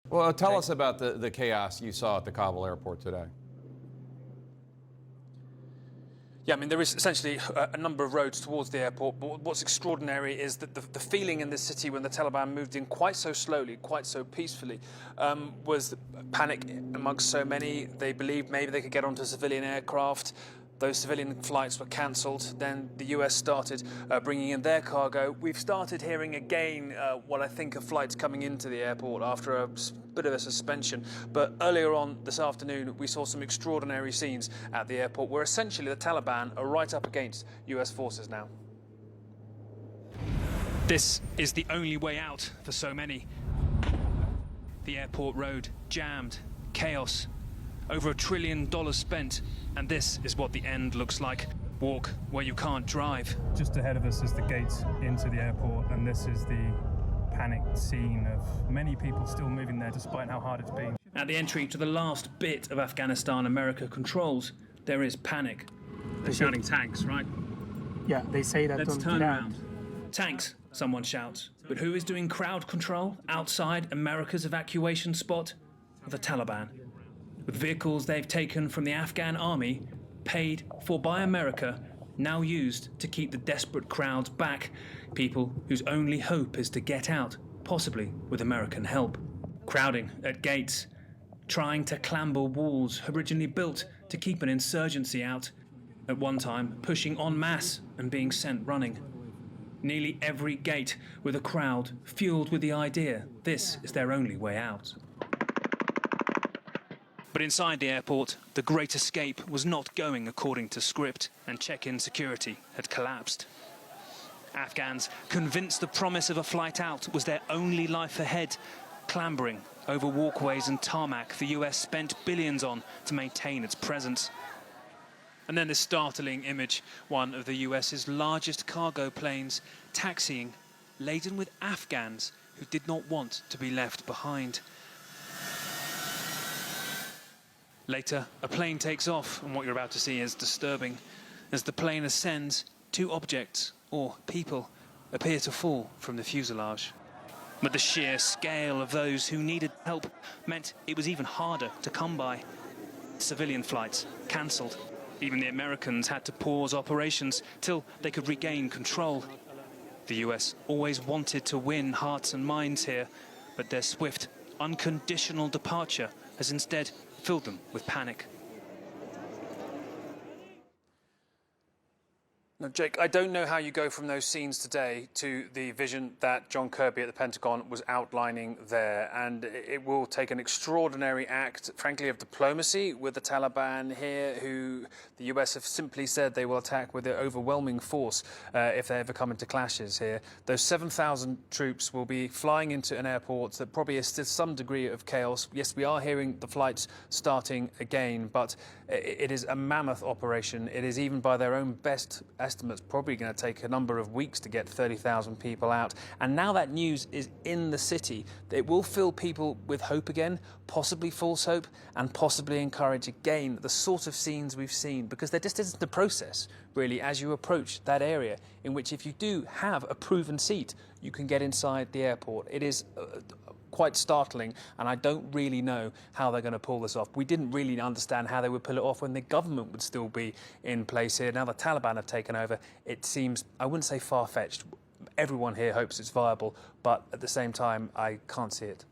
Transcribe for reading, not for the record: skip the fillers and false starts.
Well, tell us about the chaos you saw at the Kabul airport today. Yeah, I mean, there is essentially a number of roads towards the airport, but what's extraordinary is that the feeling in the city when the Taliban moved in quite so slowly, quite so peacefully, was panic amongst so many. They believed maybe they could get onto civilian aircraft. Those civilian flights were cancelled. Then the US started bringing in their cargo. We've started hearing again what I think are flights coming into the airport after a bit of a suspension. But earlier on this afternoon, we saw some extraordinary scenes at the airport where essentially the Taliban are right up against US forces now. This is the only way out for so many. The airport road jammed, chaos, over $1 trillion spent, and this is what the end looks like. Walk where you can't drive. Just ahead of us is the gate into the airport, and this is the panicked scene of many people still moving there despite how hard it's been. At the entry to the last bit of Afghanistan America controls, there is panic. They're shouting tanks, right? Yeah, they say that. Let's turn around. Tanks, someone shouts. But who is doing crowd control outside America's evacuation spot? The Taliban. With vehicles they've taken from the Afghan army, paid for by America, now used to keep the desperate crowds back, people whose only hope is to get out, possibly with American help. Crowding at gates, trying to clamber walls originally built to keep an insurgency out, at one time pushing en masse and being sent running. Nearly every gate with a crowd fueled with the idea this is their only way out. But inside the airport, the Great Escape was not going according to script, and check-in security had collapsed. Afghans, convinced the promise of a flight out was their only life ahead, clambering over walkways and tarmac the US spent billions on to maintain its presence. And then this startling image, one of the US's largest cargo planes taxiing, laden with Afghans who did not want to be left behind. Later, a plane takes off, and what you're about to see is disturbing. As the plane ascends, two objects, or people, appear to fall from the fuselage. But the sheer scale of those who needed help meant it was even harder to come by. Civilian flights cancelled. Even the Americans had to pause operations till they could regain control. The US always wanted to win hearts and minds here, but their swift, unconditional departure has instead filled them with panic. Now, Jake, I don't know how you go from those scenes today to the vision that John Kirby at the Pentagon was outlining there. And it will take an extraordinary act, frankly, of diplomacy with the Taliban here, who the US have simply said they will attack with their overwhelming force if they ever come into clashes here. Those 7,000 troops will be flying into an airport that probably is still some degree of chaos. Yes, we are hearing the flights starting again, but it is a mammoth operation. It is, even by their own best estimates, probably going to take a number of weeks to get 30,000 people out. And now that news is in the city, it will fill people with hope again, possibly false hope, and possibly encourage again the sort of scenes we've seen, because there just isn't the process, really, as you approach that area in which, if you do have a proven seat, you can get inside the airport. It is quite startling, and I don't really know how they're going to pull this off. We didn't really understand how they would pull it off when the government would still be in place here. Now the Taliban have taken over. It seems, I wouldn't say far-fetched. Everyone here hopes it's viable, but at the same time, I can't see it.